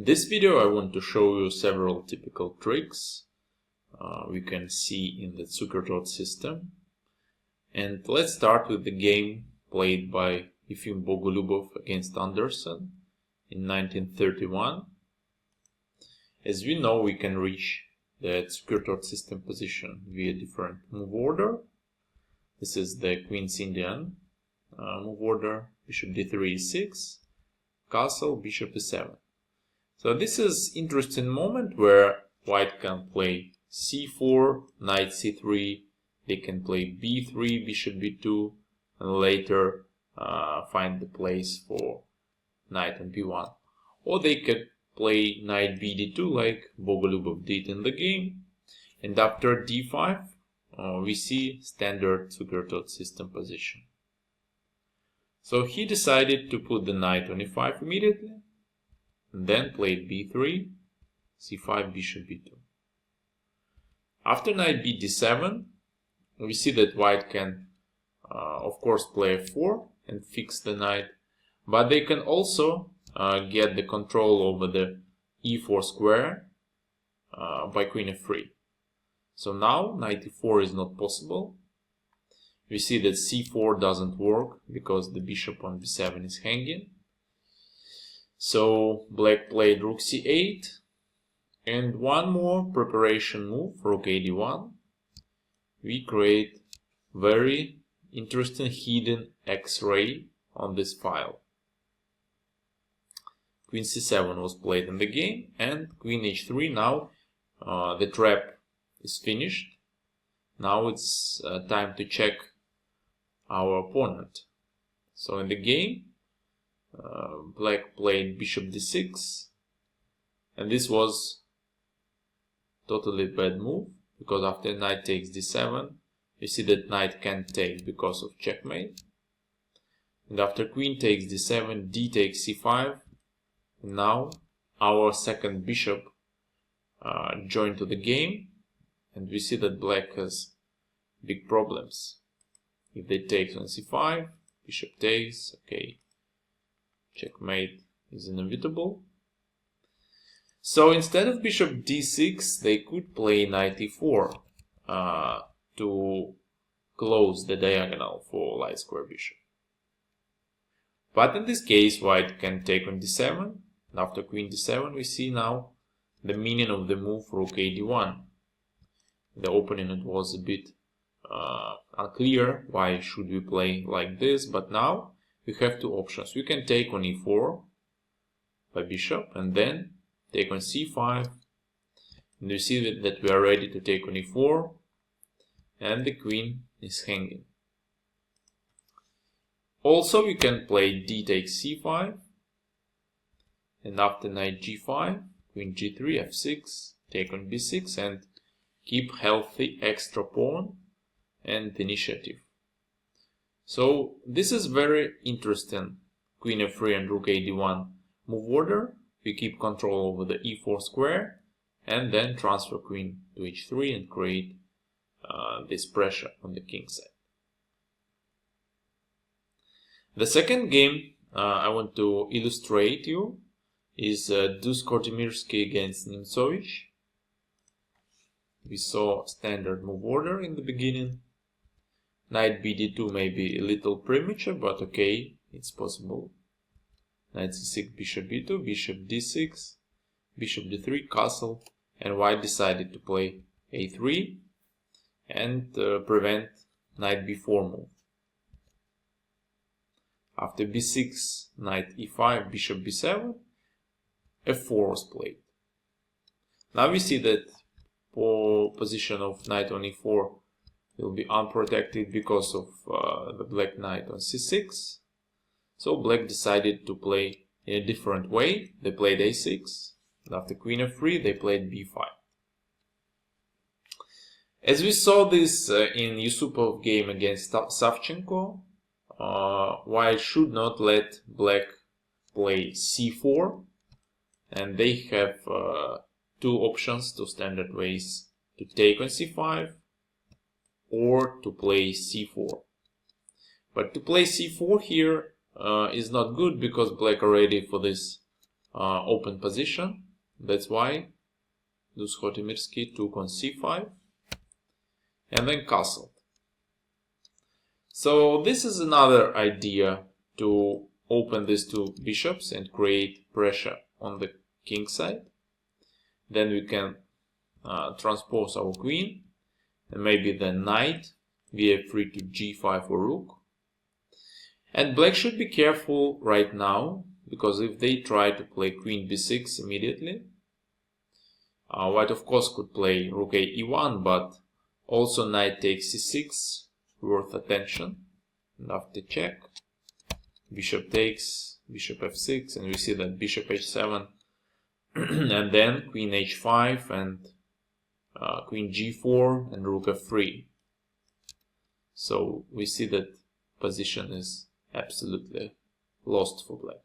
In this video I want to show you several typical tricks we can see in the Zukertort system. And let's start with the game played by Efim Bogolubov against Anderson in 1931. As we know, we can reach the Zukertort system position via different move order. This is the Queen's Indian move order, Bishop d3 e6, castle, Bishop e7. So this is interesting moment where White can play c4, knight c3, they can play b3, bishop b2, and later find the place for knight on b1. Or they could play knight bd2 like Bogolubov did in the game, and after d5 we see standard Zukertort system position. So he decided to put the knight on e5 immediately, and then played b3, c5, bishop b2. After knight bd7, we see that White can, of course, play f4 and fix the knight, but they can also get the control over the e4 square by queen f3. So now knight e4 is not possible. We see that c4 doesn't work because the bishop on b7 is hanging. So black played rook c8, and one more preparation move, rook a d1. We create very interesting hidden X-ray on this file. Queen c7 was played in the game, and queen h3. Now the trap is finished. Now it's time to check our opponent. So in the game, black played bishop d6, and this was totally bad move, because after knight takes d7, you see that knight can't take because of checkmate. And after queen takes d7, d takes c5, and now our second bishop joined to the game, and we see that black has big problems. If they take on c5, bishop takes, okay, checkmate is inevitable. So instead of bishop d6, they could play knight e4 to close the diagonal for light square bishop. But in this case, White can take on d7. And after queen d7, we see now the meaning of the move rook a d1. In the opening it was a bit unclear why should we play like this, but now we have two options. We can take on e4 by bishop and then take on c5, and you see that we are ready to take on e4, and the queen is hanging. Also we can play d takes c5, and after knight g5, queen g3, f6, take on b6, and keep healthy extra pawn and initiative. So this is very interesting queen f3 and rook a d1 move order. We keep control over the e4 square and then transfer queen to h3 and create this pressure on the king side. The second game I want to illustrate you is Zukertort against Nimzowitsch. We saw standard move order in the beginning. Knight bd2 may be a little premature, but okay, it's possible. Knight c6, bishop b2, bishop d6, bishop d3, castle, and White decided to play a3 and prevent knight b4 move. After b6, knight e5, bishop b7, f4 was played. Now we see that position of knight on e4 will be unprotected because of the black knight on c6. So black decided to play in a different way. They played a6, and after queen f3 they played b5. As we saw this in Yusupov game against Savchenko, White should not let black play c4, and they have two options, two standard ways to take on c5 or to play c4. But to play c4 here is not good because black are ready for this open position. That's why Zukertort Maevskii took on c5 and then castled. So this is another idea to open these two bishops and create pressure on the king side. Then we can transpose our queen, and maybe the knight via 3 to g5 or rook. And black should be careful right now, because if they try to play queen b6 immediately, white of course could play rook a e1, but also knight takes c6, worth attention. And after check, bishop takes, bishop f6, and we see that bishop h7, and then queen h5 and queen g4 and rook f3. So we see that position is absolutely lost for black.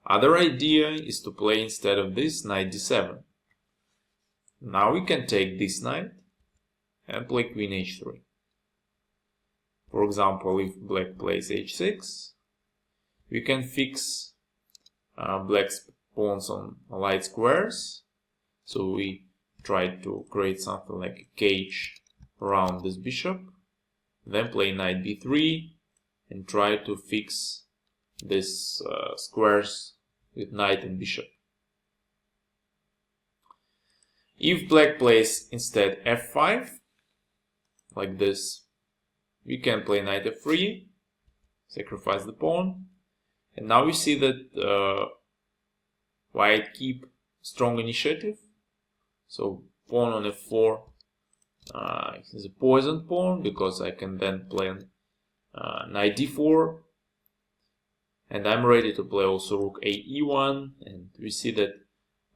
Other idea is to play instead of this knight d7. Now we can take this knight and play queen h3. For example, if black plays h6, we can fix black's pawns on light squares. So we try to create something like a cage around this bishop, then play knight b3 and try to fix these squares with knight and bishop. If black plays instead f5, like this, we can play knight f3, sacrifice the pawn, and now we see that white keep strong initiative. So pawn on f4 is a poisoned pawn, because I can then play knight d4, and I'm ready to play also rook a e1, and we see that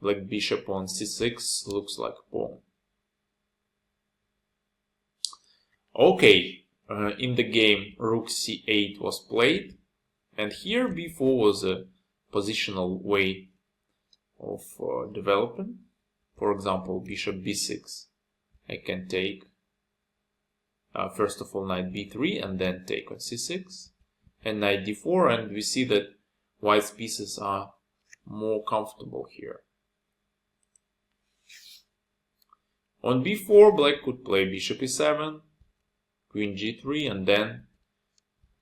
black bishop on c6 looks like a pawn. Okay, in the game rook c8 was played, and here b4 was a positional way of developing. For example, bishop b6. I can take first of all knight b3 and then take on c6, and knight d4, and we see that white's pieces are more comfortable here. On b4, black could play bishop e7, queen g3, and then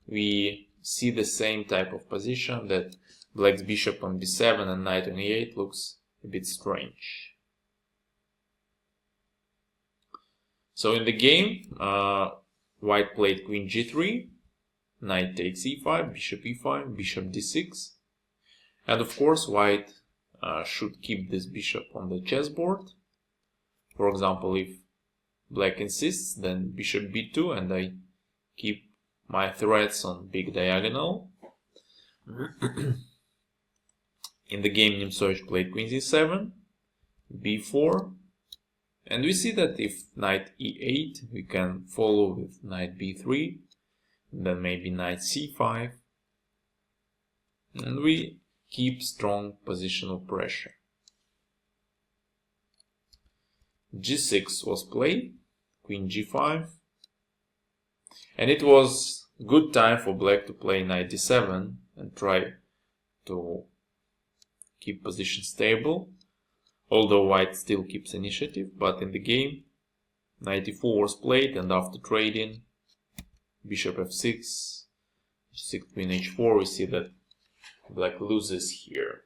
we see the same type of position, that black's bishop on b7 and knight on e8 looks a bit strange. So in the game, white played queen g3, knight takes e5, bishop e5, bishop d6, and of course white should keep this bishop on the chessboard. For example, if black insists, then bishop b2, and I keep my threats on big diagonal. In the game, Nimzowitsch played queen c7, b4, and we see that if knight e8, we can follow with knight b3, then maybe knight c5, and we keep strong positional pressure. g6 was played, queen g5, and it was good time for black to play knight d7 and try to keep position stable, although white still keeps initiative. But in the game, knight e4 was played, and after trading bishop f6, h6, queen h4, we see that black loses here.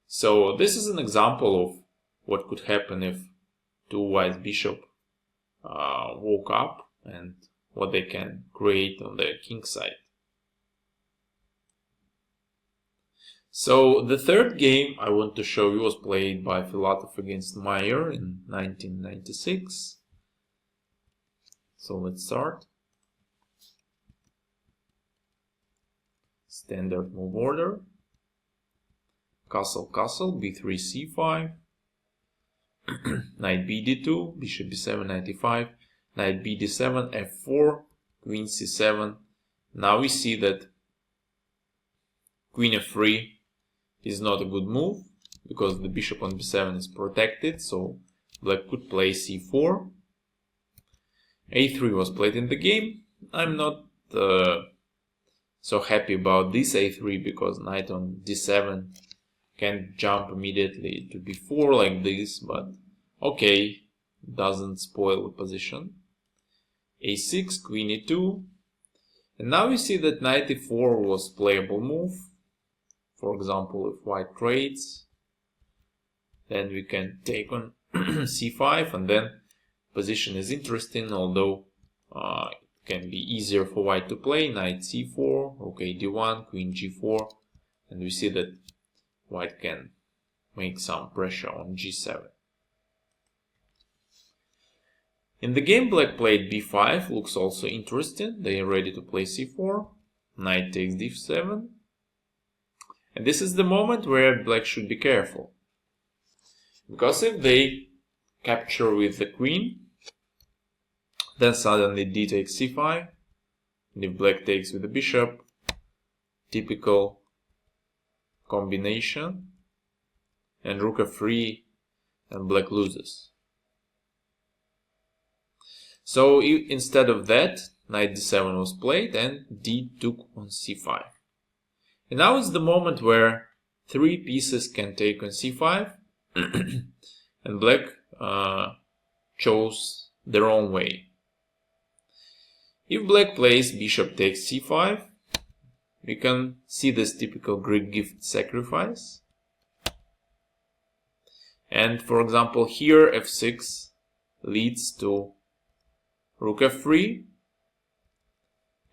So this is an example of what could happen if two white bishops woke up, and what they can create on the king side. So the third game I want to show you was played by Filatov against Mayer in 1996. So let's start. Standard move order. Castle, castle, b3, c5. Knight b d2, bishop b7, knight e5, knight b d7, f4, queen c7. Now we see that queen f3 is not a good move, because the bishop on b7 is protected, so black could play c4. a3 was played in the game. I'm not so happy about this a3 because knight on d7 can jump immediately to b4 like this, but okay, doesn't spoil the position. a6, queen e2, and now we see that knight e4 was playable move. For example, if white trades, then we can take on c5, and then position is interesting, although it can be easier for white to play. Knight c4, rook a d1, queen g4, and we see that white can make some pressure on g7. In the game, black played b5, looks also interesting. They are ready to play c4, knight takes d7, and this is the moment where black should be careful, because if they capture with the queen, then suddenly d takes c5, and if black takes with the bishop, typical combination, and rook f3, and black loses. So instead of that, knight d7 was played and d took on c5. And now is the moment where three pieces can take on c5 and black chose their own way. If black plays bishop takes c5, we can see this typical Greek gift sacrifice. And for example, here f6 leads to rook f3,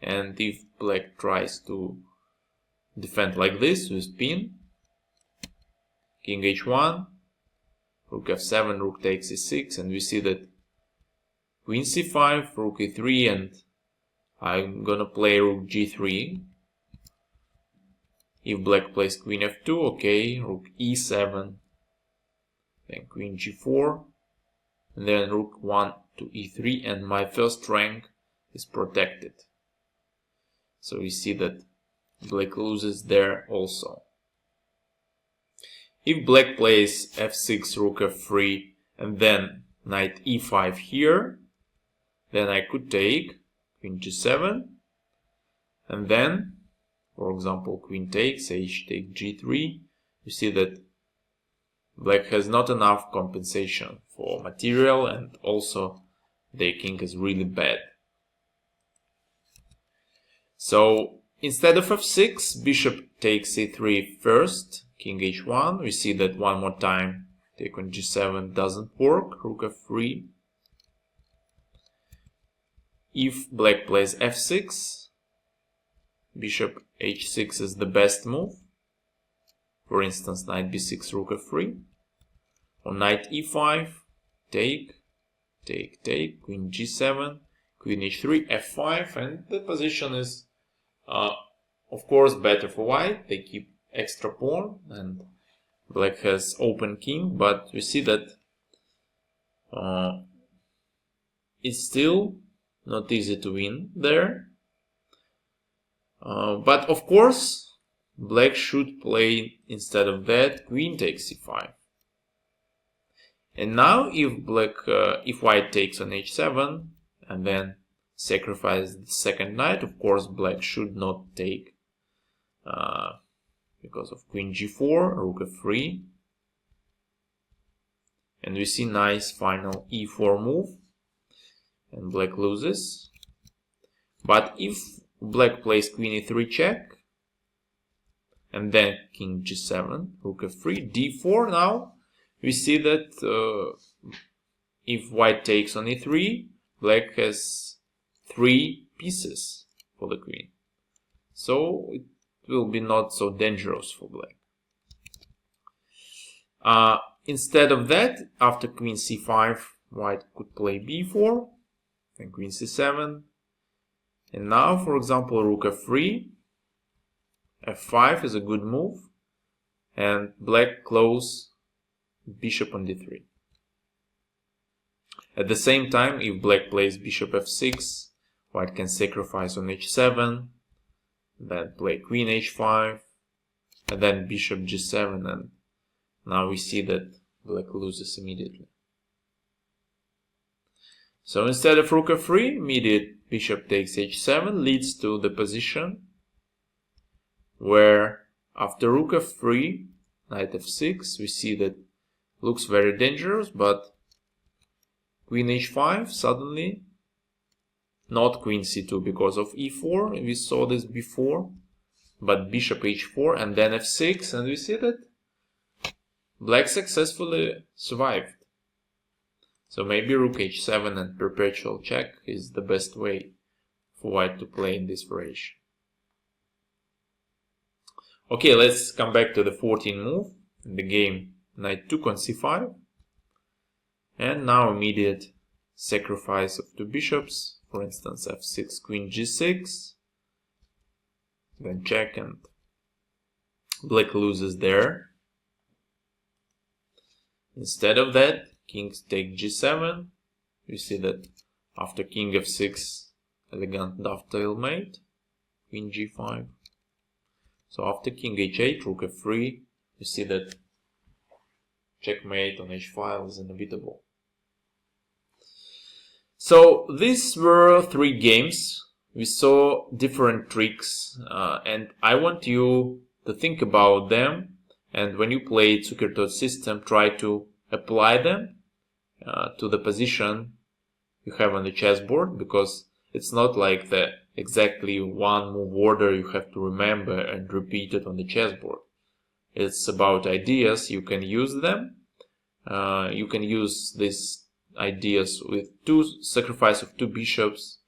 and if black tries to defend like this with pin, king h1, rook f7, rook takes e6, and we see that queen c5, rook e3, and I'm gonna play rook g3. If black plays queen f2, okay, rook e7, then queen g4, and then rook 1 to e3, and my first rank is protected. So we see that black loses there also. If black plays f6, rook f3, and then knight e5 here, then I could take queen g7, and then, for example, queen takes, h takes g3. You see that black has not enough compensation for material, and also their king is really bad. So instead of f6, bishop takes e3 first, king h1. We see that one more time take on g7 doesn't work, rook f3. If black plays f6, bishop h6 is the best move. For instance, knight b6, rook f3. On knight e5, take, queen g7, queen h3, f5, and the position is, of course, better for white. They keep extra pawn, and black has open king, but we see that it's still not easy to win there. But of course, black should play, instead of that, queen takes c5. And now if white takes on h7 and then sacrifices the second knight, of course black should not take because of queen g4, rook f3, and we see nice final e4 move, and black loses. But if black plays queen e3 check, and then king g7, rook f3, d4, now we see that if white takes on e3, black has three pieces for the queen. So it will be not so dangerous for black. Instead of that, after queen c5, white could play b4, then queen c7. And now, for example, rook f3, f5 is a good move, and black close bishop on d3. At the same time, if black plays bishop f6, white can sacrifice on h7, then play queen h5, and then bishop g7, and now we see that black loses immediately. So instead of rook f3, immediate bishop takes h7 leads to the position where after rook f3, knight f6, we see that looks very dangerous, but queen h5 suddenly, not queen c2 because of e4, we saw this before, but bishop h4 and then f6, and we see that black successfully survived. So maybe rook h7 and perpetual check is the best way for white to play in this variation. Okay, let's come back to the 14th move in the game. Knight took on c5, and now immediate sacrifice of two bishops, for instance f6, queen g6, then check, and black loses there. Instead of that, kings take g7. We see that after king f6, elegant dovetail mate, queen g5. So after king h8, rook f3, you see that checkmate on h5 is inevitable. So these were 3 games. We saw different tricks, and I want you to think about them, and when you play Zukertort system, try to apply them to the position you have on the chessboard, because it's not like the exactly one move order you have to remember and repeat it on the chessboard. It's about ideas. You can use them. You can use these ideas with sacrifice of 2 bishops,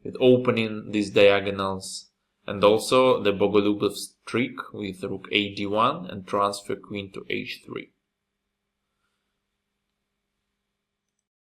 with opening these diagonals, and also the Bogolubov's trick with rook a d1 and transfer queen to h3.